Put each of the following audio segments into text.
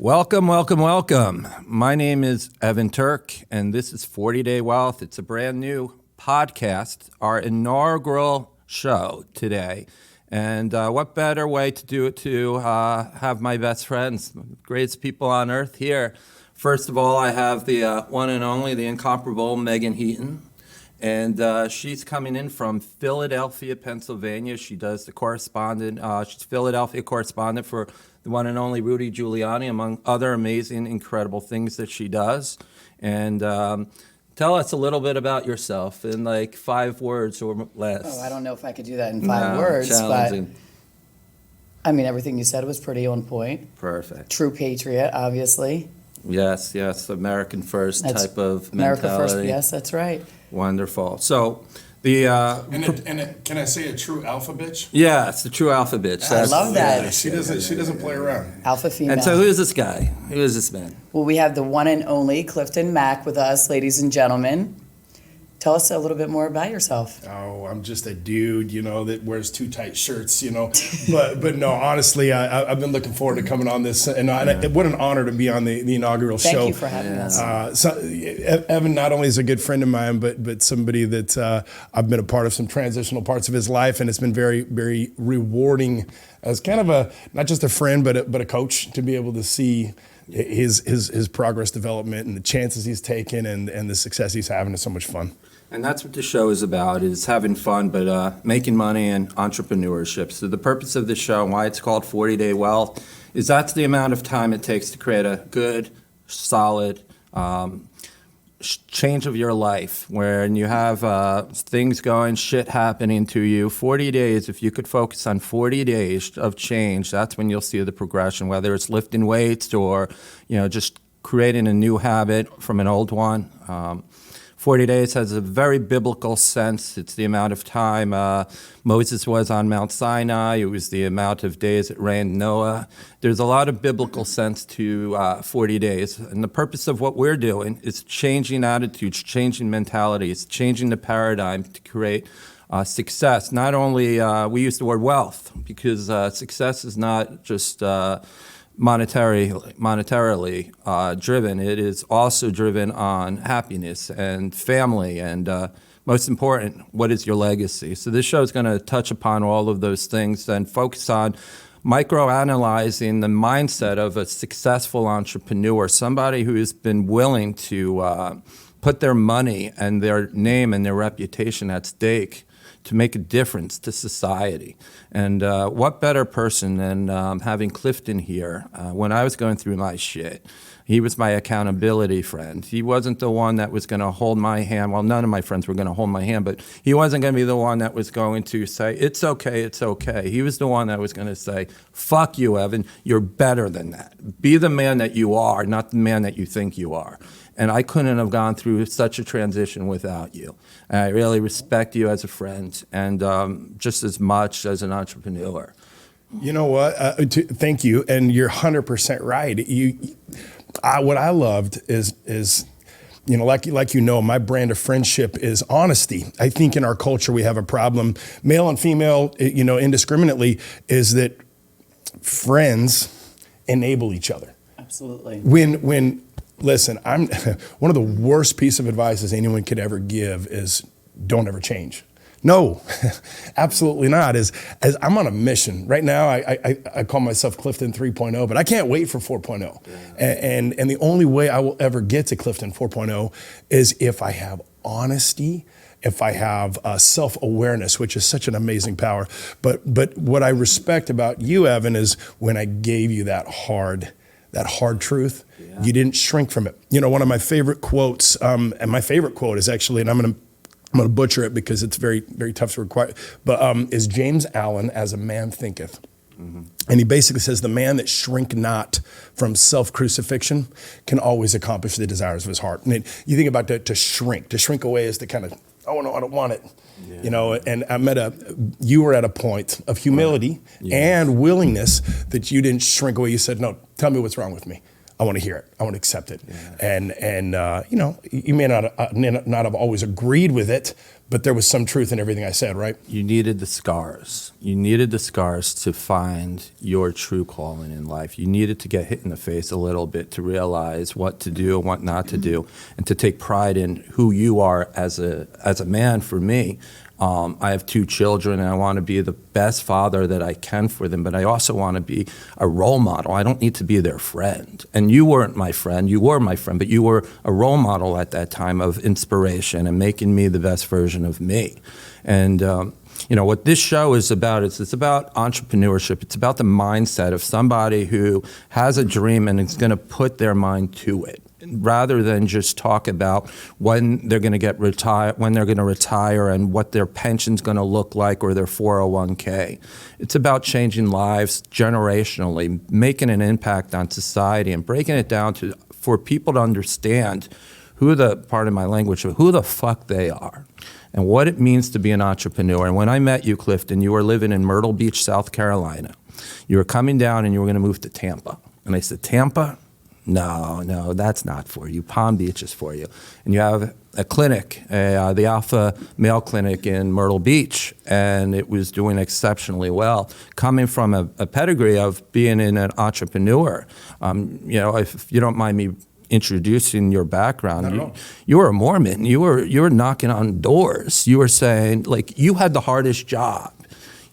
Welcome, welcome, welcome. My name is Evan Turk, and this is 40 Day Wealth. It's a brand new podcast, our inaugural show today. And what better way to do it to have my best friends, greatest people on earth here. First of all, I have the one and only, the incomparable Megan Heaton. And she's coming in from Philadelphia, Pennsylvania. She does the correspondent. She's Philadelphia correspondent for the one and only Rudy Giuliani, among other amazing, incredible things that she does. And tell us a little bit about yourself in like 5 words or less. Oh, I don't know if I could do that in 5 words, challenging. But I mean, everything you said was pretty on point. Perfect. True patriot, obviously. Yes, American first type of America mentality. first, yes, that's right. Wonderful. So the can I say a true alpha bitch? yeah, it's the true alpha bitch. I love that. Yeah, she doesn't play around. Alpha female. And so who is this guy? Who is this man? Well, we have the one and only Clifton Mack with us, ladies and gentlemen. Tell us a little bit more about yourself. Oh, I'm just a dude, that wears too tight shirts, But no, honestly, I've been looking forward to coming on this, and what an honor to be on the inaugural show. Thank you for having us. So, Evan not only is a good friend of mine, but somebody that I've been a part of some transitional parts of his life, and it's been very, very rewarding as kind of not just a friend, but a coach to be able to see his progress development and the chances he's taken and the success he's having. Is so much fun. And that's what the show is about, is having fun, but making money and entrepreneurship. So the purpose of the show and why it's called 40 Day Wealth is that's the amount of time it takes to create a good, solid change of your life, where you have things going, shit happening to you. 40 days, if you could focus on 40 days of change, that's when you'll see the progression, whether it's lifting weights or just creating a new habit from an old one. 40 days has a very biblical sense. It's the amount of time Moses was on Mount Sinai. It was the amount of days it rained Noah. There's a lot of biblical sense to 40 days. And the purpose of what we're doing is changing attitudes, changing mentalities, changing the paradigm to create success. Not only, we use the word wealth, because success is not just monetarily driven. It is also driven on happiness and family and most important, what is your legacy? So this show is going to touch upon all of those things and focus on microanalyzing the mindset of a successful entrepreneur, somebody who has been willing to put their money and their name and their reputation at stake to make a difference to society. And what better person than having Clifton here? When I was going through my shit, he was my accountability friend. He wasn't the one that was gonna hold my hand. Well, none of my friends were gonna hold my hand, but he wasn't gonna be the one that was going to say, it's okay, it's okay. He was the one that was gonna say, fuck you, Evan, you're better than that. Be the man that you are, not the man that you think you are. And I couldn't have gone through such a transition without you. And I really respect you as a friend and just as much as an entrepreneur. You know what? Thank you, and you're 100% right. What I loved is my brand of friendship is honesty. I think in our culture we have a problem, male and female, indiscriminately, is that friends enable each other. Absolutely. Listen, I'm one of the worst piece of advice anyone could ever give is don't ever change. No, absolutely not. As I'm on a mission right now, I call myself Clifton 3.0, but I can't wait for 4.0. Yeah. And the only way I will ever get to Clifton 4.0 is if I have honesty, if I have self-awareness, which is such an amazing power. But what I respect about you, Evan, is when I gave you that hard truth, you didn't shrink from it. One of my favorite quotes, and my favorite quote is actually, and I'm gonna butcher it because it's very, very tough to require, but is James Allen, as a man thinketh. Mm-hmm. And he basically says, the man that shrink not from self-crucifixion can always accomplish the desires of his heart. And you think about to shrink away is to kind of, oh no, I don't want it. Yeah. And you were at a point of humility and willingness that you didn't shrink away. You said, no, tell me what's wrong with me. I want to hear it. I want to accept it. And you know, you may not have always agreed with it, but there was some truth in everything I said, right? You needed the scars. You needed the scars to find your true calling in life. You needed to get hit in the face a little bit to realize what to do and what not to do, and to take pride in who you are as a man. For me, I have 2 children, and I want to be the best father that I can for them, but I also want to be a role model. I don't need to be their friend. And you weren't my friend. You were my friend, but you were a role model at that time of inspiration and making me the best version of me. And you know, what this show is about is it's about entrepreneurship. It's about the mindset of somebody who has a dream and is going to put their mind to it, rather than just talk about when they're going to retire and what their pension's going to look like or their 401k. It's about changing lives generationally, making an impact on society, and breaking it down for people to understand who the fuck they are and what it means to be an entrepreneur. And when I met you, Clifton, you were living in Myrtle Beach, South Carolina. You were coming down and you were going to move to Tampa. And I said, Tampa? No, that's not for you. Palm Beach is for you. And you have a clinic, the Alpha Male Clinic in Myrtle Beach, and it was doing exceptionally well. Coming from a pedigree of being an entrepreneur, you know, if you don't mind me introducing your background, you were a Mormon. You were knocking on doors. You were saying, like, you had the hardest job.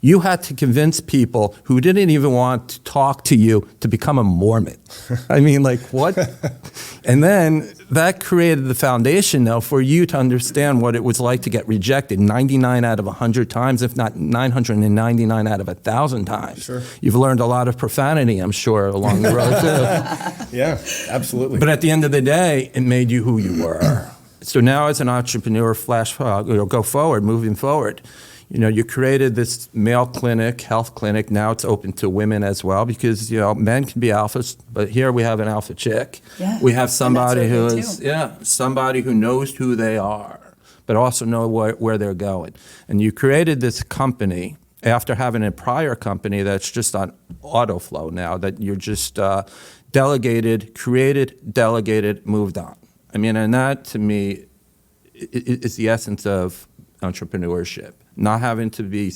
You had to convince people who didn't even want to talk to you to become a Mormon. I mean, like, what? And then that created the foundation, though, for you to understand what it was like to get rejected 99 out of 100 times, if not 999 out of 1,000 times. Sure. You've learned a lot of profanity, I'm sure, along the road, too. Yeah, absolutely. But at the end of the day, it made you who you were. So now as an entrepreneur, moving forward, you know, you created this male clinic, health clinic. Now it's open to women as well, because, you know, men can be alphas, but here we have an alpha chick. Yeah. We have somebody And who that's okay, is, somebody who knows who they are, but also know where they're going. And you created this company after having a prior company that's just on auto flow now, that you're just delegated, created, delegated, moved on. I mean, and that to me is the essence of entrepreneurship. Not having to be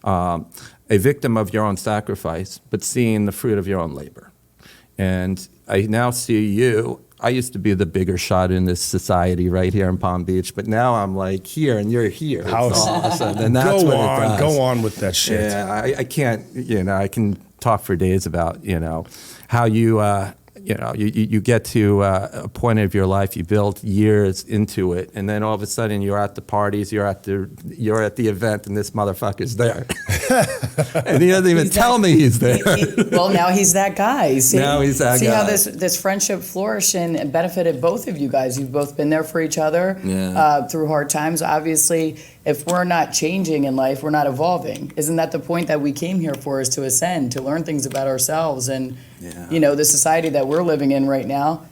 a victim of your own sacrifice, but seeing the fruit of your own labor. And I now see you. I used to be the bigger shot in this society right here in Palm Beach, but now I'm like here and you're here. It's awesome. And that's what it does. Go on with that shit. Yeah, I can't, you know, I can talk for days about, you know, how you, you know, you get to a point of your life, you build years into it, and then all of a sudden you're at the parties, you're at the event, and this motherfucker's there. And he doesn't even tell me he's there. Well, now he's that guy. See how this friendship flourished and benefited both of you guys. You've both been there for each other through hard times. Obviously, if we're not changing in life, we're not evolving. Isn't that the point that we came here for, is to ascend, to learn things about ourselves and, you know, the society that we're living in right now,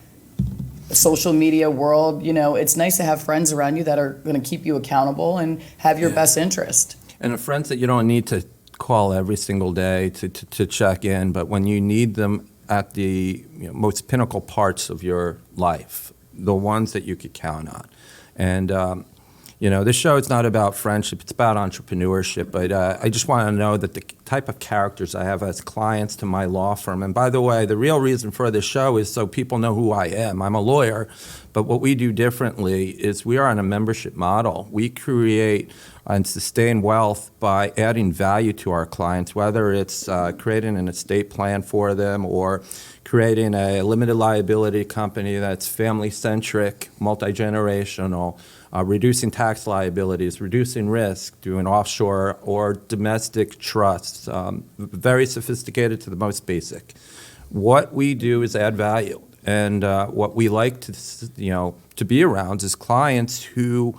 the social media world, you know, it's nice to have friends around you that are going to keep you accountable and have your best interest. And friends that you don't need to call every single day to check in, but when you need them at the most pinnacle parts of your life, the ones that you could count on. And, you know, this show is not about friendship, it's about entrepreneurship, but I just want to know that the type of characters I have as clients to my law firm, and by the way, the real reason for this show is so people know who I am. I'm a lawyer, but what we do differently is we are on a membership model. We create and sustain wealth by adding value to our clients, whether it's creating an estate plan for them or creating a limited liability company that's family-centric, multi-generational, reducing tax liabilities, reducing risk, doing offshore or domestic trusts, very sophisticated to the most basic. What we do is add value, and what we like to be around is clients who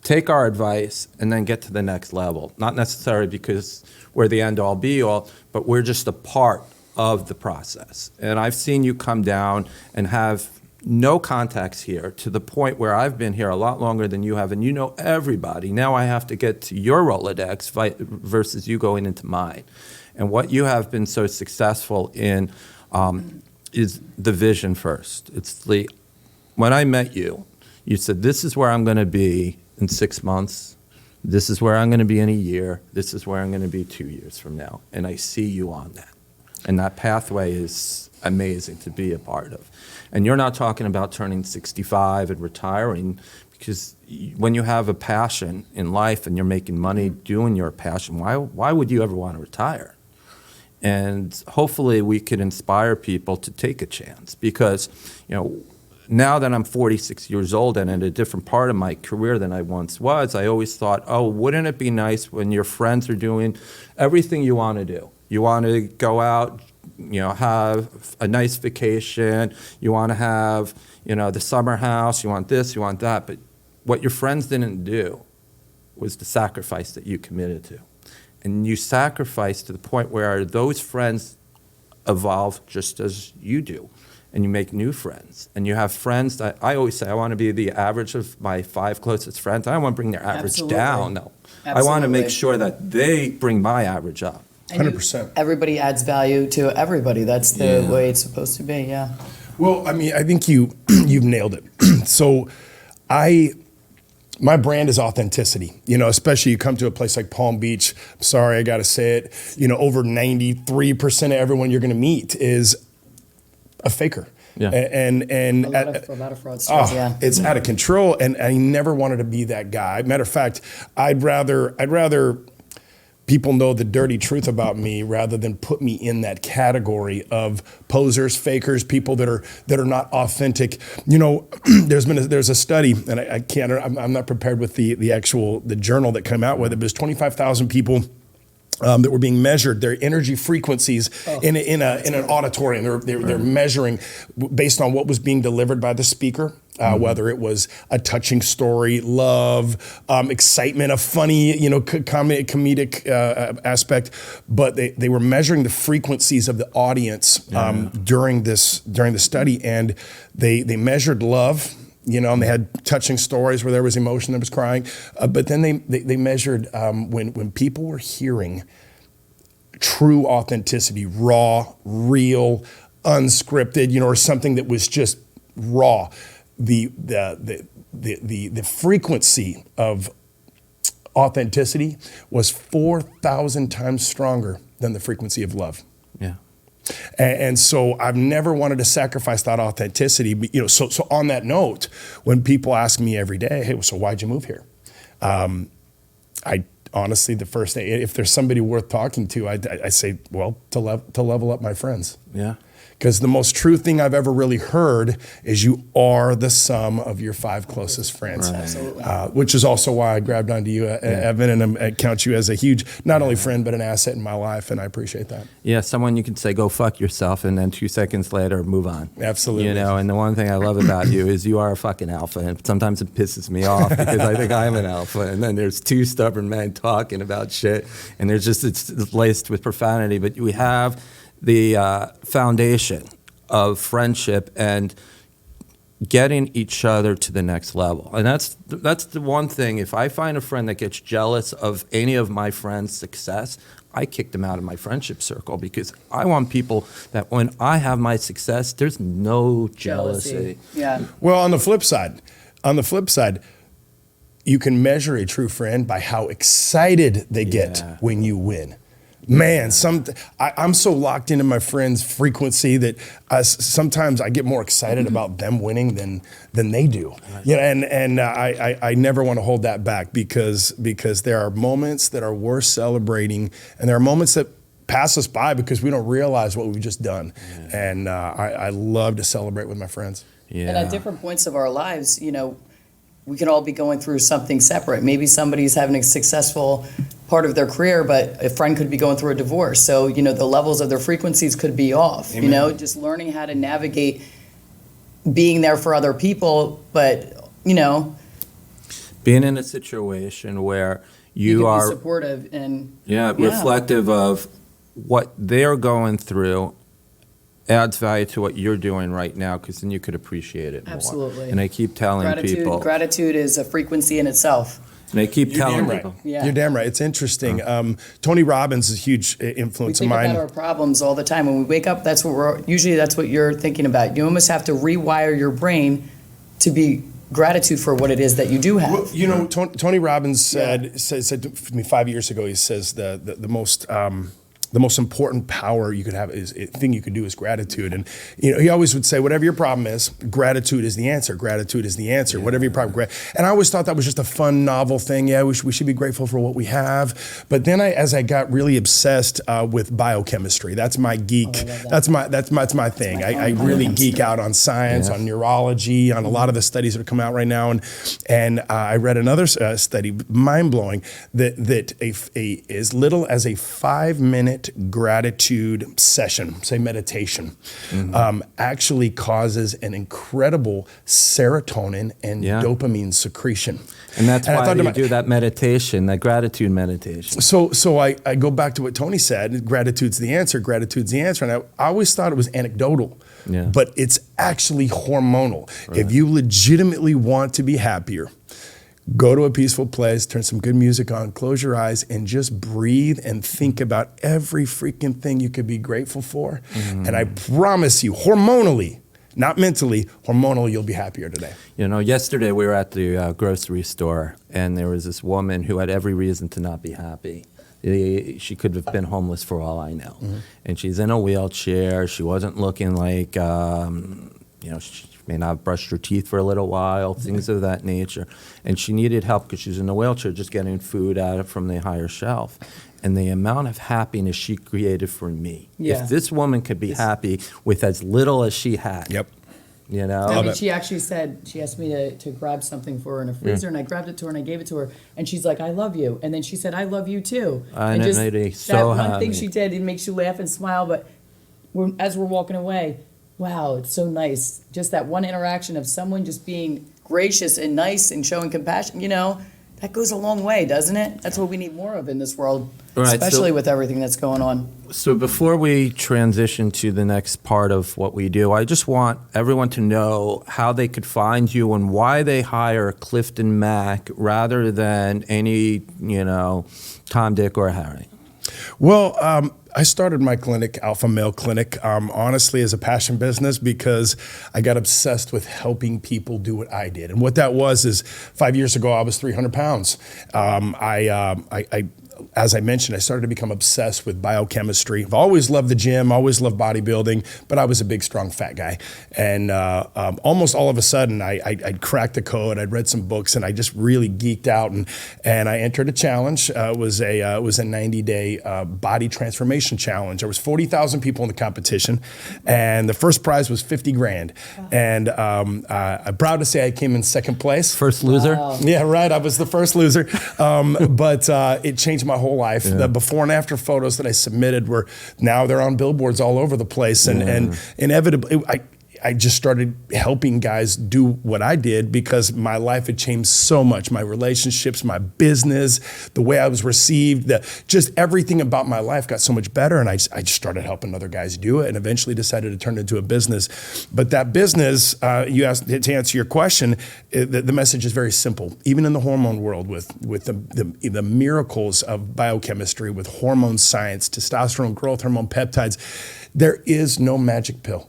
take our advice and then get to the next level. Not necessarily because we're the end-all be-all, but we're just a part of the process. And I've seen you come down and have no contacts here, to the point where I've been here a lot longer than you have, and you know everybody. Now I have to get to your Rolodex versus you going into mine. And what you have been so successful in is the vision first. When I met you, you said, this is where I'm going to be in 6 months. This is where I'm going to be in a year. This is where I'm going to be 2 years from now. And I see you on that. And that pathway is amazing to be a part of. And you're not talking about turning 65 and retiring, because when you have a passion in life and you're making money doing your passion, why would you ever want to retire? And hopefully we could inspire people to take a chance, because, now that I'm 46 years old and in a different part of my career than I once was, I always thought, oh, wouldn't it be nice when your friends are doing everything you want to do? You want to go out, have a nice vacation. You want to have, the summer house. You want this, you want that. But what your friends didn't do was the sacrifice that you committed to. And you sacrifice to the point where those friends evolve just as you do. And you make new friends. And you have friends that I always say, I want to be the average of my 5 closest friends. I don't want to bring their average Absolutely. down. No. I Absolutely. want to make sure that they bring my average up. And 100%. Everybody adds value to everybody. That's the way it's supposed to be, yeah. Well, I mean, I think you've nailed it. So my brand is authenticity, especially you come to a place like Palm Beach. I'm sorry, I got to say it. Over 93% of everyone you're going to meet is a faker. Yeah. And A lot of fraudsters, yeah. It's out of control, and I never wanted to be that guy. Matter of fact, I'd rather people know the dirty truth about me rather than put me in that category of posers, fakers, people that are not authentic. There's a study, and I'm not prepared with the journal that came out with it, but there's 25,000 people that were being measured, their energy frequencies in an auditorium. They're measuring based on what was being delivered by the speaker, whether it was a touching story, love, excitement, a funny, comedic aspect. But they were measuring the frequencies of the audience during the study, and they measured love. And they had touching stories where there was emotion, there was crying. But then they measured when people were hearing true authenticity, raw, real, unscripted, or something that was just raw. The frequency of authenticity was 4,000 times stronger than the frequency of love. Yeah. And so I've never wanted to sacrifice that authenticity. But, so on that note, when people ask me every day, hey, so why'd you move here? I honestly, the first thing, if there's somebody worth talking to, I say, well, to level up my friends. Yeah. Because the most true thing I've ever really heard is you are the sum of your 5 closest friends. Right. Absolutely. Which is also why I grabbed onto you, Evan, and I count you as a huge, not only friend, but an asset in my life, and I appreciate that. Yeah, someone you can say, go fuck yourself, and then 2 seconds later, move on. Absolutely. And the one thing I love about you is you are a fucking alpha, and sometimes it pisses me off because I think I'm an alpha, and then there's 2 stubborn men talking about shit, and it's laced with profanity, but we have the foundation of friendship and getting each other to the next level. And that's the one thing. If I find a friend that gets jealous of any of my friends' success, I kick them out of my friendship circle, because I want people that when I have my success, there's no jealousy. Yeah. Well, on the flip side, you can measure a true friend by how excited they get when you win. Man, I'm so locked into my friends' frequency that sometimes I get more excited about them winning than they do. And I never want to hold that back, because there are moments that are worth celebrating, and there are moments that pass us by because we don't realize what we've just done. Yeah. And I love to celebrate with my friends. Yeah. And at different points of our lives, we can all be going through something separate. Maybe somebody's having a successful part of their career, but a friend could be going through a divorce. So, the levels of their frequencies could be off. Amen. Just learning how to navigate being there for other people, but, being in a situation where you you can are be supportive and reflective of what they're going through adds value to what you're doing right now, because then you could appreciate it more. Absolutely. And I keep telling people. Gratitude is a frequency in itself. They keep You're telling damn right. people. Yeah. You're damn right. It's interesting. Tony Robbins is a huge We influence of think mine. about our problems all the time. When we wake up, that's what you're thinking about. You almost have to rewire your brain to be gratitude for what it is that you do have. Well, you know, Tony Robbins said to me 5 years ago. He says the most important power you could have thing you could do is gratitude. And you know, he always would say, whatever your problem is, gratitude is the answer. Gratitude is the answer. Whatever your problem, and I always thought that was just a fun, novel thing. Yeah, we should be grateful for what we have. But then as I got really obsessed with biochemistry, that's my geek. That's my thing. I really geek out on science, on neurology, on a lot of the studies that are coming out right now. And I read another study, mind blowing, that as little as a 5-minute gratitude session, say meditation, actually causes an incredible serotonin and dopamine secretion. And that's why you do that meditation, that gratitude meditation. So I go back to what Tony said, gratitude's the answer, gratitude's the answer. And I always thought it was anecdotal, but it's actually hormonal. Right. If you legitimately want to be happier, go to a peaceful place, turn some good music on, close your eyes, and just breathe and think about every freaking thing you could be grateful for. And I promise you, hormonally, not mentally, hormonally, you'll be happier today. You know, yesterday we were at the grocery store, and there was this woman who had every reason to not be happy. She could have been homeless for all I know. And she's in a wheelchair. She wasn't looking like, she may not have brushed her teeth for a little while, things of that nature. And she needed help because she's in a wheelchair, just getting food out from the higher shelf. And the amount of happiness she created for me. Yeah. If this woman could be happy with as little as she had. Yep. You know? I mean, she actually said, she asked me to grab something for her in a freezer, and I grabbed it to her and I gave it to her. And she's like, I love you. And then she said, I love you too. And it made me so that one happy. thing she did, it makes you laugh and smile, but as we're walking away, wow, it's so nice. Just that one interaction of someone just being gracious and nice and showing compassion, that goes a long way, doesn't it? That's what we need more of in this world, Right, especially with everything that's going on. So before we transition to the next part of what we do, I just want everyone to know how they could find you and why they hire Clifton Mack rather than any, Tom, Dick, or Harry. Well, I started my clinic, Alpha Male Clinic, honestly as a passion business because I got obsessed with helping people do what I did. And what that was is 5 years ago, I was 300 pounds. As I mentioned, I started to become obsessed with biochemistry. I've always loved the gym, always loved bodybuilding, but I was a big, strong, fat guy. And almost all of a sudden, I'd cracked the code. I'd read some books, and I just really geeked out. And I entered a challenge. It was a 90-day body transformation challenge. There was 40,000 people in the competition, and the first prize was $50,000. Wow. And I'm proud to say I came in second place. First loser? Wow. Yeah, right. I was the first loser, but it changed my whole life. The before and after photos that I submitted now they're on billboards all over the place, and inevitably I just started helping guys do what I did because my life had changed so much. My relationships, my business, the way I was received, just everything about my life got so much better. And I just started helping other guys do it, and eventually decided to turn it into a business. But that business, you asked to answer your question, the message is very simple. Even in the hormone world, with the miracles of biochemistry, with hormone science, testosterone, growth hormone, peptides, there is no magic pill.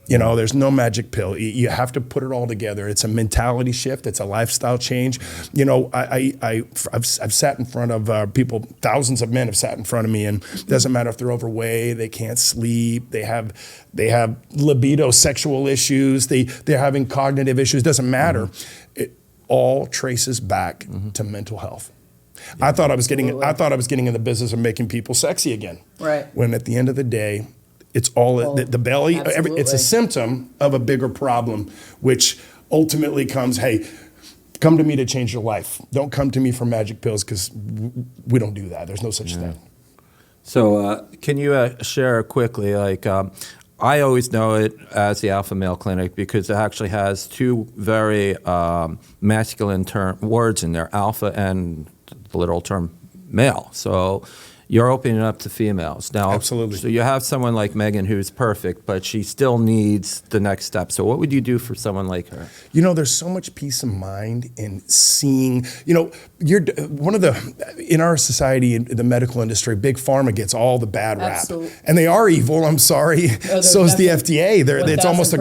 There's no magic pill. You have to put it all together. It's a mentality shift. It's a lifestyle change. I've sat in front of people. Thousands of men have sat in front of me, and it doesn't matter if they're overweight, they can't sleep, they have libido, sexual issues, they're having cognitive issues. Doesn't matter. It all traces back to mental health. I thought I was getting in the business of making people sexy again. Right. When at the end of the day, it's all the belly. It's a symptom of a bigger problem, which ultimately comes, hey, come to me to change your life. Don't come to me for magic pills, because we don't do that. There's no such thing. So can you share quickly, I always know it as the Alpha Male Clinic because it actually has two very masculine words in there, alpha and the literal term male. So You're opening it up to females now. Absolutely. So you have someone like Megan who's perfect, but she still needs the next step. So what would you do for someone like her? You know, there's so much peace of mind in seeing, you know, you're one of the, in our society, in the medical industry, big pharma gets all the bad rap. Absolutely. And they are evil, I'm sorry. So is the FDA. It's almost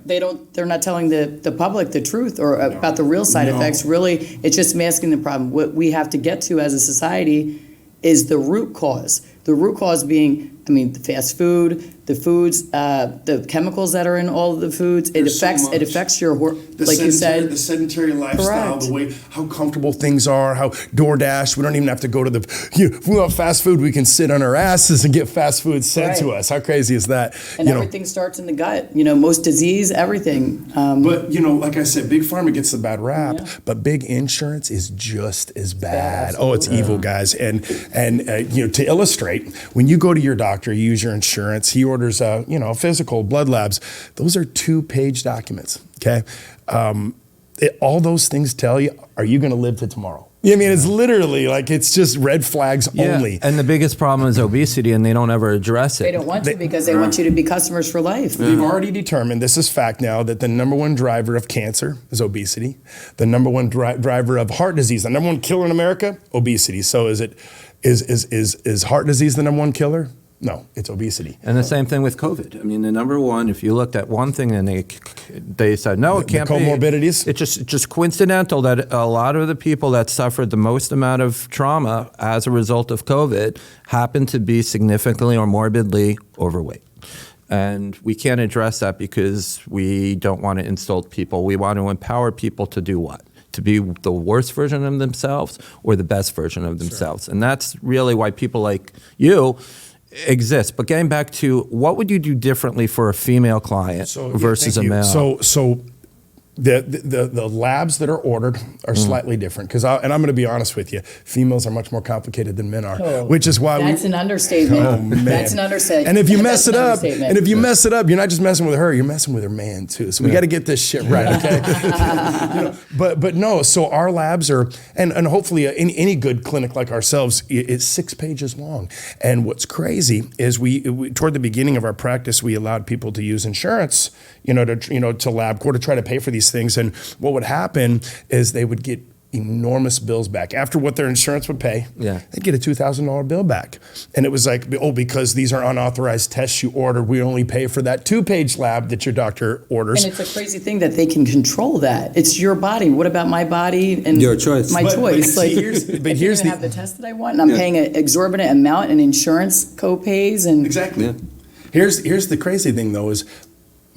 they're not telling the public the truth or about the real side effects. Really, it's just masking the problem. What we have to get to as a society is the root cause. The root cause being, the fast food, the foods, the chemicals that are in all of the foods. It affects your, like you said. The sedentary lifestyle, Correct. the way, how comfortable things are, how DoorDash, we don't even have to go to if we want fast food, we can sit on our asses and get fast food sent to us. How crazy is that? And everything starts in the gut. Most disease, everything. But, like I said, big pharma gets the bad rap, but big insurance is just as bad. Absolutely. Oh, it's evil, guys. And to illustrate, when you go to your doctor, you use your insurance, he orders a physical, blood labs. Those are 2-page documents, okay? All those things tell you, are you going to live to tomorrow? It's literally like, it's just red flags only. And the biggest problem is obesity, and they don't ever address it. They don't want to because they want you to be customers for life. We've already determined, this is fact now, that the number one driver of cancer is obesity. The number one driver of heart disease, the number one killer in America, obesity. So is heart disease the number one killer? No, it's obesity. And the same thing with COVID. The number one, if you looked at one thing and they said, no, it can't be. Comorbidities? It's just coincidental that a lot of the people that suffered the most amount of trauma as a result of COVID happened to be significantly or morbidly overweight. And we can't address that because we don't want to insult people. We want to empower people to do what? To be the worst version of themselves or the best version of themselves. Sure. And that's really why people like you exist. But getting back to, what would you do differently for a female client versus a male? So the labs that are ordered are slightly different because, and I'm going to be honest with you, females are much more complicated than men are, which is why that's an understatement. Oh, man. That's an understatement. And if you mess it up, you're not just messing with her, you're messing with her man too. So we got to get this shit right, okay? But no. So our labs are, and hopefully any good clinic like ourselves is 6 pages long. And what's crazy is we toward the beginning of our practice, we allowed people to use insurance, to LabCorp to try to pay for these things. And what would happen is they would get enormous bills back. After what their insurance would pay, they'd get a $2,000 bill back. And it was like, because these are unauthorized tests you ordered, we only pay for that 2-page lab that your doctor orders. And it's a crazy thing that they can control that. It's your body. What about my body and your choice? My choice. But here's have the test that I want, and I'm paying an exorbitant amount in insurance co-pays and exactly. Yeah. Here's the crazy thing though is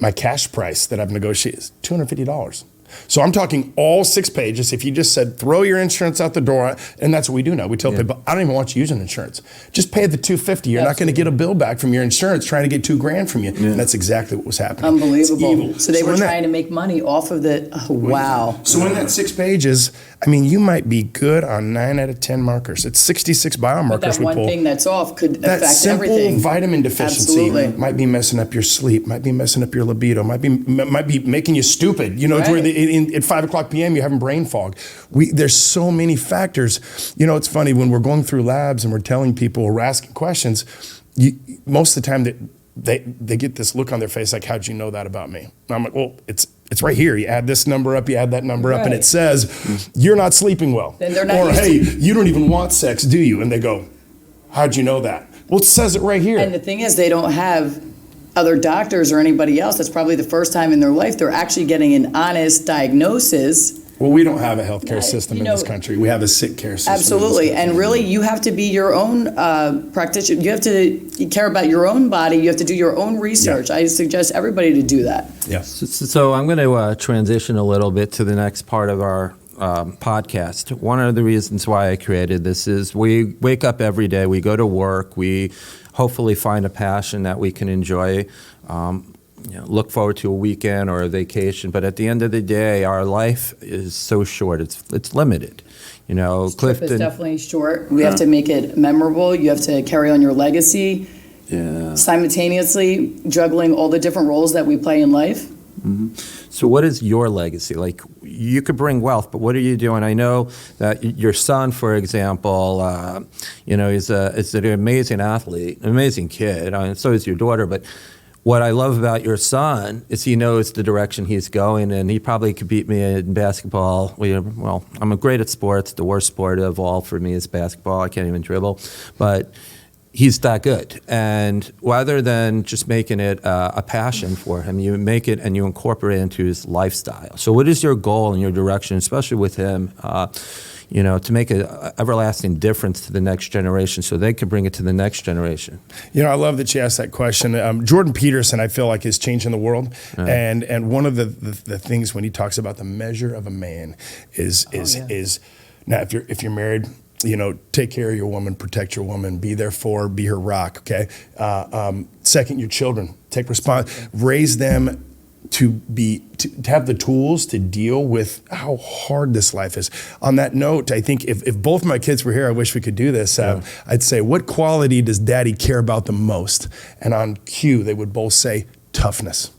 my cash price that I've negotiated is $250. So I'm talking all 6 pages. If you just said, throw your insurance out the door, and that's what we do now. We tell people, I don't even want you using insurance. Just pay the $250. You're not going to get a bill back from your insurance trying to get $2,000 from you. And that's exactly what was happening. Unbelievable. So they were trying to make money off of the, wow. So in that 6 pages, you might be good on 9 out of 10 markers. It's 66 biomarkers but that we pull. one thing that's off could that affect simple everything. Vitamin deficiency Absolutely. might be messing up your sleep, might be messing up your libido, might be making you stupid. To where at 5 o'clock p.m. you're having brain fog. There's so many factors. It's funny when we're going through labs and we're telling people, we're asking questions. Most of the time they get this look on their face like, how'd you know that about me? And I'm like, well, it's right here. You add this number up, you add that number up, and it says, you're not sleeping well. Then they're not or, hey, you don't even want sex, do you? And they go, how'd you know that? Well, it says it right here. And the thing is, they don't have other doctors or anybody else. That's probably the first time in their life they're actually getting an honest diagnosis. Well, we don't have a healthcare system in this country. We have a sick care system. Absolutely. And really, you have to be your own practitioner. You have to care about your own body. You have to do your own research. I suggest everybody to do that. Yeah. So I'm going to transition a little bit to the next part of our podcast. One of the reasons why I created this is we wake up every day, we go to work, we hopefully find a passion that we can enjoy. Look forward to a weekend or a vacation, but at the end of the day, our life is so short. It's limited. Clifton is definitely short. We have to make it memorable. You have to carry on your legacy. Yeah. Simultaneously juggling all the different roles that we play in life. Mm-hmm. So what is your legacy? Like, you could bring wealth, but what are you doing? I know that your son, for example, is an amazing athlete, an amazing kid, and so is your daughter, but what I love about your son is he knows the direction he's going, and he probably could beat me in basketball. Well, I'm great at sports. The worst sport of all for me is basketball. I can't even dribble, but he's that good. And rather than just making it a passion for him, you make it and you incorporate it into his lifestyle. So what is your goal and your direction, especially with him, to make an everlasting difference to the next generation so they can bring it to the next generation? I love that you asked that question. Jordan Peterson, I feel like, is changing the world. And one of the things when he talks about the measure of a man is now if you're married, take care of your woman, protect your woman, be there for her, be her rock, okay? Second, your children, take raise them to have the tools to deal with how hard this life is. On that note, I think if both my kids were here, I wish we could do this. I'd say, what quality does daddy care about the most? And on cue, they would both say toughness.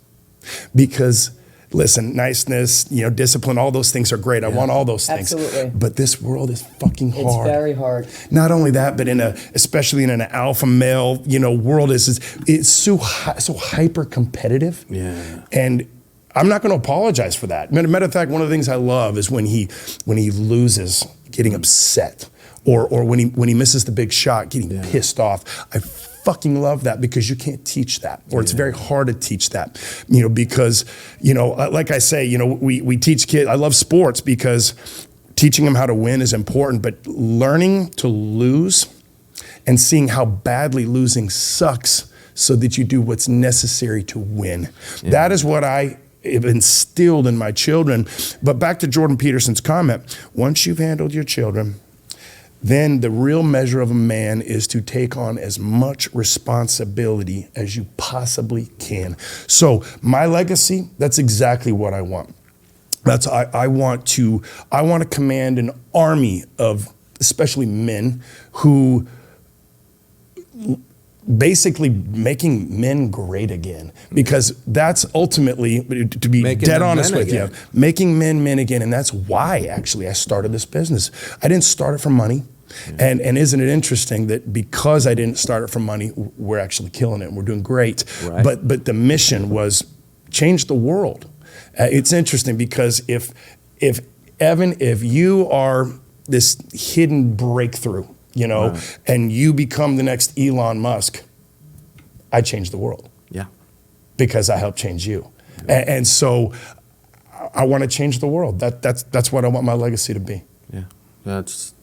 Because listen, niceness, discipline, all those things are great. I want all those things. Absolutely. But this world is fucking hard. It's very hard. Not only that, but especially in an alpha male, world it's so hyper competitive. Yeah. And I'm not going to apologize for that. Matter of fact, one of the things I love is when he loses, getting upset, or when he misses the big shot, getting pissed off. I fucking love that because you can't teach that, or it's very hard to teach that, because, like I say, we teach kids. I love sports because teaching them how to win is important, but learning to lose and seeing how badly losing sucks so that you do what's necessary to win. Yeah. That is what I have instilled in my children. But back to Jordan Peterson's comment, once you've handled your children, then the real measure of a man is to take on as much responsibility as you possibly can. So my legacy, that's exactly what I want. I want to command an army of especially men who basically making men great again, because that's ultimately, to be dead honest with you, making men again. And that's why actually I started this business. I didn't start it for money. And isn't it interesting that because I didn't start it for money, we're actually killing it and we're doing great. Right. But the mission was change the world. It's interesting because if Evan, if you are this hidden breakthrough, and you become the next Elon Musk, I changed the world. Yeah. Because I helped change you. Yeah. And so I want to change the world. That's what I want my legacy to be. Yeah. That's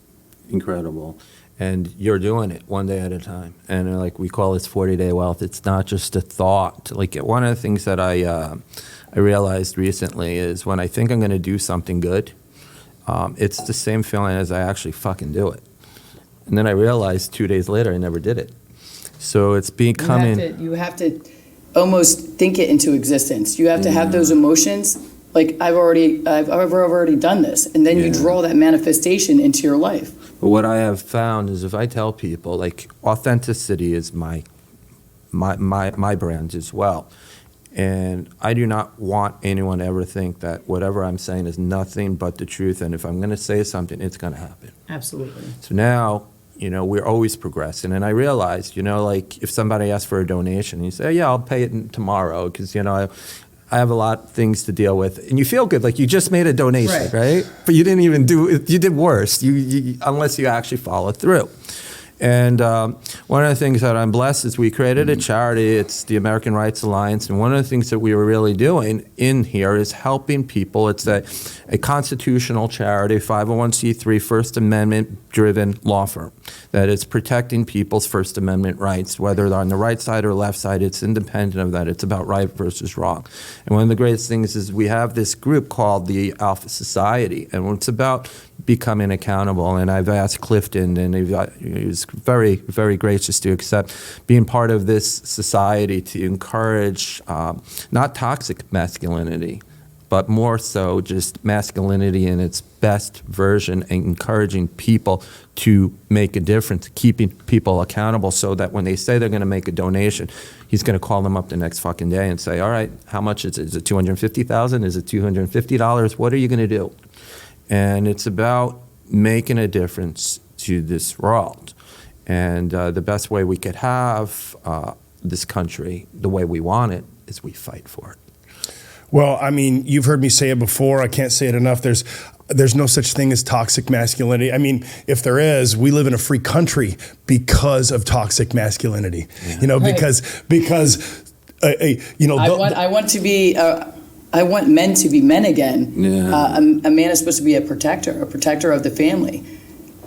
incredible. And you're doing it one day at a time. And like we call this 40-day wealth. It's not just a thought. Like one of the things that I realized recently is when I think I'm going to do something good, it's the same feeling as I actually fucking do it. And then I realized 2 days later I never did it. So it's becoming... You have to almost think it into existence. You have to have those emotions. Like I've already done this, and then you draw that manifestation into your life. But what I have found is if I tell people, like, authenticity is my brand as well. And I do not want anyone to ever think that whatever I'm saying is nothing but the truth. And if I'm going to say something, it's going to happen. Absolutely. So now, we're always progressing. And I realized, like if somebody asks for a donation, you say, yeah, I'll pay it tomorrow because, I have a lot of things to deal with. And you feel good, like you just made a donation, right? But you didn't even do it. You did worse, unless you actually follow through. And one of the things that I'm blessed is we created a charity. It's the American Rights Alliance. And one of the things that we were really doing in here is helping people. It's a constitutional charity, 501c3, First Amendment-driven law firm that is protecting people's First Amendment rights, whether they're on the right side or left side. It's independent of that. It's about right versus wrong. And one of the greatest things is we have this group called the Alpha Society, and it's about becoming accountable. And I've asked Clifton, and he was very, very gracious to accept being part of this society to encourage not toxic masculinity, but more so just masculinity in its best version and encouraging people to make a difference, keeping people accountable so that when they say they're going to make a donation, he's going to call them up the next fucking day and say, all right, how much is it? Is it $250,000? Is it $250? What are you going to do? And it's about making a difference to this world. And the best way we could have this country the way we want it is we fight for it. Well, I mean, you've heard me say it before. I can't say it enough. There's no such thing as toxic masculinity. I mean, if there is, we live in a free country because of toxic masculinity. Yeah. You know, Right. because you know, I want men to be men again. Yeah. A man is supposed to be a protector of the family.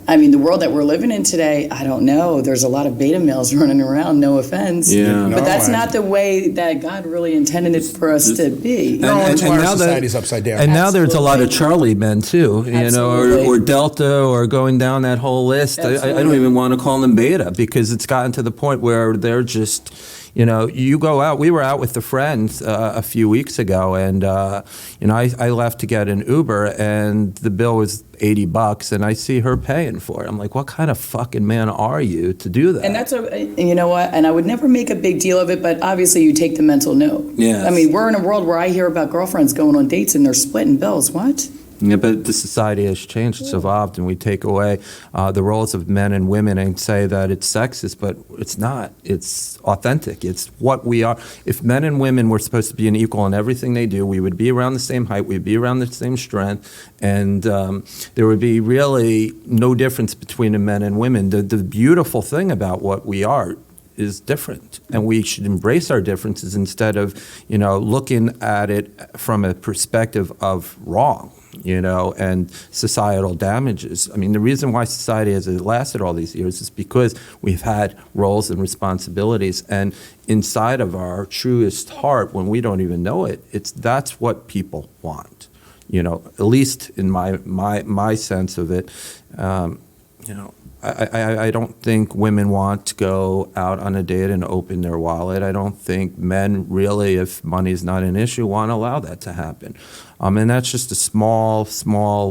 I mean, the world that we're living in today, I don't know. There's a lot of beta males running around, no offense. Yeah. But that's No, not the way that God really intended it for us to be. No, that's why our now society's upside down. And now there's a lot of Absolutely. Charlie men too, you know, Absolutely. or Delta, or going down that whole list. I don't Absolutely. even want to call them Beta because it's gotten to the point where they're just, you know, you go out. We were out with the friends a few weeks ago, and you know, I left to get an Uber, and the bill was $80, and I see her paying for it. I'm like, what kind of fucking man are you to do that? And that's you know what? And I would never make a big deal of it, but obviously you take the mental note. Yes. I mean, we're in a world where I hear about girlfriends going on dates and they're splitting bills. What? Yeah, but the society has changed, it's evolved, and we take away the roles of men and women and say that it's sexist, but it's not. It's authentic. It's what we are. If men and women were supposed to be an equal in everything they do, we would be around the same height, we'd be around the same strength, and there would be really no difference between the men and women. The beautiful thing about what we are is different, and we should embrace our differences instead of, you know, looking at it from a perspective of wrong, you know, and societal damages. I mean, the reason why society has lasted all these years is because we've had roles and responsibilities, and inside of our truest heart, when we don't even know it, that's what people want, you know, at least in my sense of it. You know, I don't think women want to go out on a date and open their wallet. I don't think men really, if money's not an issue, want to allow that to happen. And that's just a small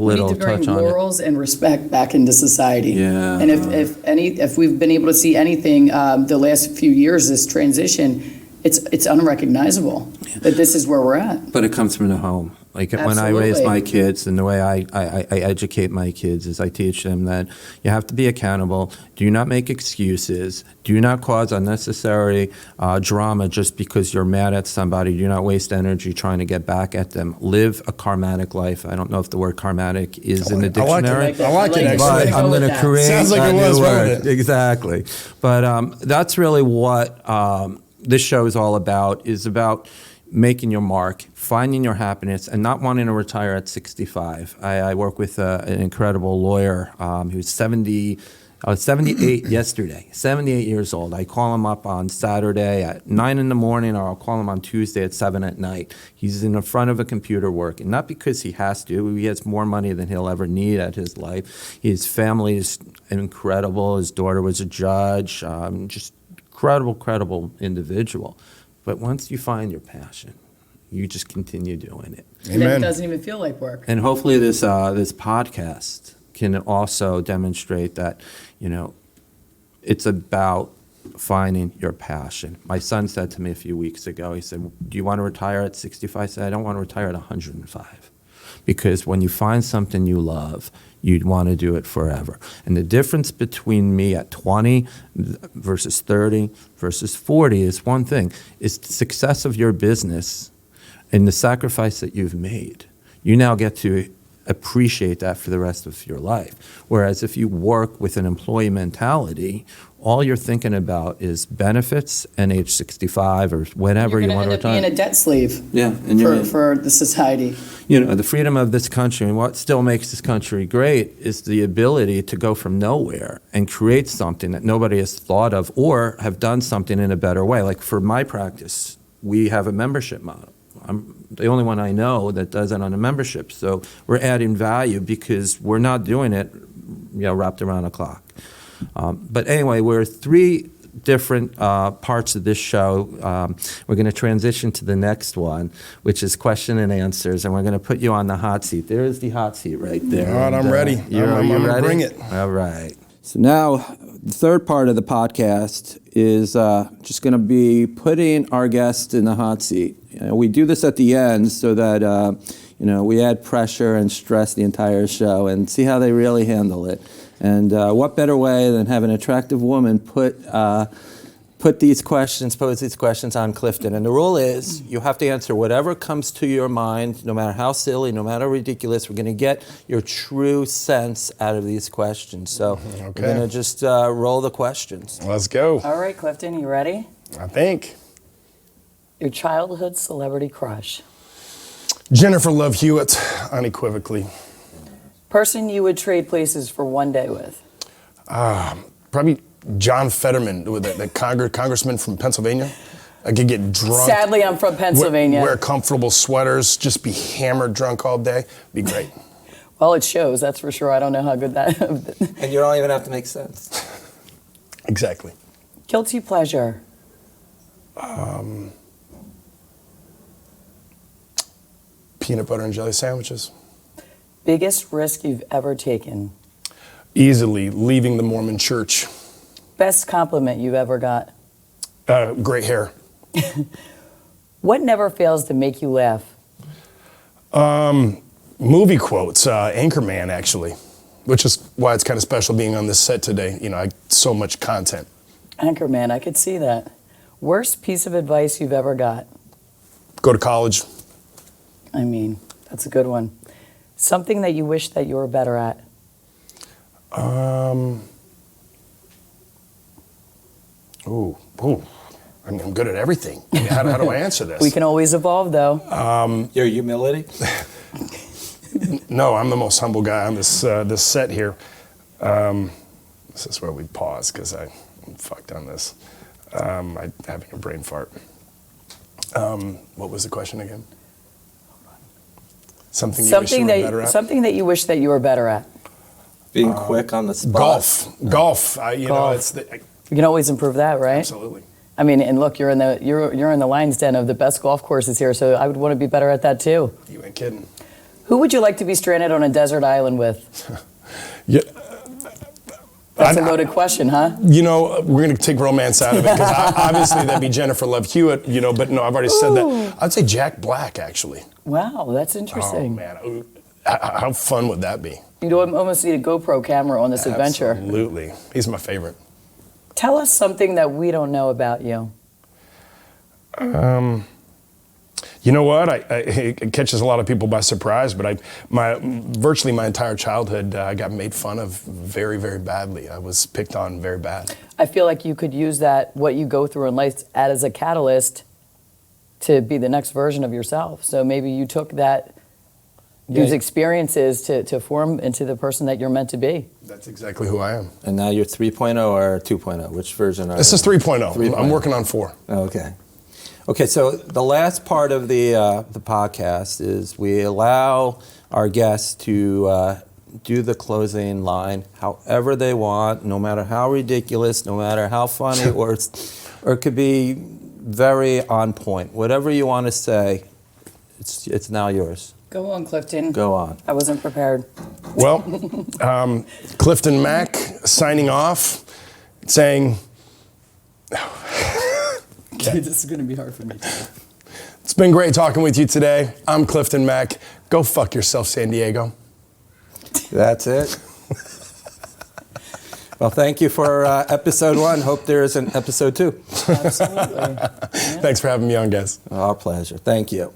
little We need to bring touch on it. morals and respect back into society. Yeah. And if we've been able to see anything the last few years, this transition, it's unrecognizable that this is where we're at. But it comes from the home. Like when I raise Absolutely. my kids, and the way I educate my kids is I teach them that you have to be accountable. Do not make excuses. Do not cause unnecessary drama just because you're mad at somebody. Do not waste energy trying to get back at them. Live a karmatic life. I don't know if the word karmatic is in the I like it. dictionary. I like it, actually. But Go I'm with going to that. create Sounds like a it new was, word. wasn't it? Exactly. But that's really what this show is all about, is about making your mark, finding your happiness, and not wanting to retire at 65. I work with an incredible lawyer who's 78 yesterday, 78 years old. I call him up on Saturday at 9 in the morning, or I'll call him on Tuesday at 7 at night. He's in the front of a computer working, not because he has to. He has more money than he'll ever need at his life. His family is incredible. His daughter was a judge, just credible individual. But once you find your passion, you just continue doing it. And then it Amen. doesn't even feel like work. And hopefully this podcast can also demonstrate that, you know, it's about finding your passion. My son said to me a few weeks ago, he said, do you want to retire at 65? I said, I don't want to retire at 105. Because when you find something you love, you'd want to do it forever. And the difference between me at 20 versus 30 versus 40 is one thing. It's the success of your business and the sacrifice that you've made. You now get to appreciate that for the rest of your life. Whereas if you work with an employee mentality, all you're thinking about is benefits and age 65 or whenever You're you going want to to end up retire. being a debt slave Yeah, and you're for the society. you know, the freedom of this country, and what still makes this country great is the ability to go from nowhere and create something that nobody has thought of, or have done something in a better way. Like for my practice, we have a membership model. I'm the only one I know that does it on a membership. So we're adding value because we're not doing it, you know, wrapped around a clock. But anyway, we're three different parts of this show. We're going to transition to the next one, which is question and answers, and we're going to put you on the hot seat. There is the hot seat right there. All right, I'm ready. I'm ready? going to bring it. All right. So now, the third part of the podcast is just going to be putting our guests in the hot seat. We do this at the end so that we add pressure and stress the entire show and see how they really handle it. And what better way than have an attractive woman pose these questions on Clifton. And the rule is you have to answer whatever comes to your mind, no matter how silly, no matter ridiculous. We're going to get your true sense out of these questions. So we're going to just roll the questions. Let's go. All right, Clifton, you ready? I think. Your childhood celebrity crush. Jennifer Love Hewitt, unequivocally. Person you would trade places for one day with. Probably John Fetterman, the congressman from Pennsylvania. I could get drunk. Sadly, I'm from Pennsylvania. Wear comfortable sweaters, just be hammered drunk all day. Be great. Well, it shows, that's for sure. I don't know how good that And you don't even have to make sense. Exactly. Guilty pleasure. Peanut butter and jelly sandwiches. Biggest risk you've ever taken. Easily leaving the Mormon church. Best compliment you've ever got. Great hair. What never fails to make you laugh? Movie quotes, Anchorman actually, which is why it's kind of special being on this set today. So much content. Anchorman, I could see that. Worst piece of advice you've ever got? Go to college. I mean, that's a good one. Something that you wish that you were better at? I'm good at everything. How do I answer this? We can always evolve, though. Your humility? No, I'm the most humble guy on this set here. This is where we pause because I'm fucked on this. I'm having a brain fart. What was the question again? Something you wish you were better at? Something that you wish that you were better at. Being quick on the spot. Golf. Golf. You can always improve that, right? Absolutely. I mean, and look, you're in the lion's den of the best golf courses here, so I would want to be better at that too. You ain't kidding. Who would you like to be stranded on a desert island with? Yeah. That's a loaded question, huh? We're going to take romance out of it because obviously that'd be Jennifer Love Hewitt, but no, I've already said that. I'd say Jack Black, actually. Wow, that's interesting. Oh, man. How fun would that be? You'd almost need a GoPro camera on this adventure. Absolutely. He's my favorite. Tell us something that we don't know about you. You know what? It catches a lot of people by surprise, but virtually my entire childhood, I got made fun of very, very badly. I was picked on very bad. I feel like you could use that, what you go through in life, as a catalyst to be the next version of yourself. So maybe you took those experiences to form into the person that you're meant to be. That's exactly who I am. And now you're 3.0 or 2.0? Which version are you? This is 3.0. I'm working on 4. Okay. Okay, so the last part of the podcast is we allow our guests to do the closing line however they want, no matter how ridiculous, no matter how funny, or it could be very on point. Whatever you want to say, it's now yours. Go on, Clifton. Go on. I wasn't prepared. Well, Clifton Mack signing off, saying... This is going to be hard for me. It's been great talking with you today. I'm Clifton Mack. Go fuck yourself, San Diego. That's it. Well, thank you for episode 1. Hope there is an episode 2. Absolutely. Yeah. Thanks for having me on, guys. Our pleasure. Thank you.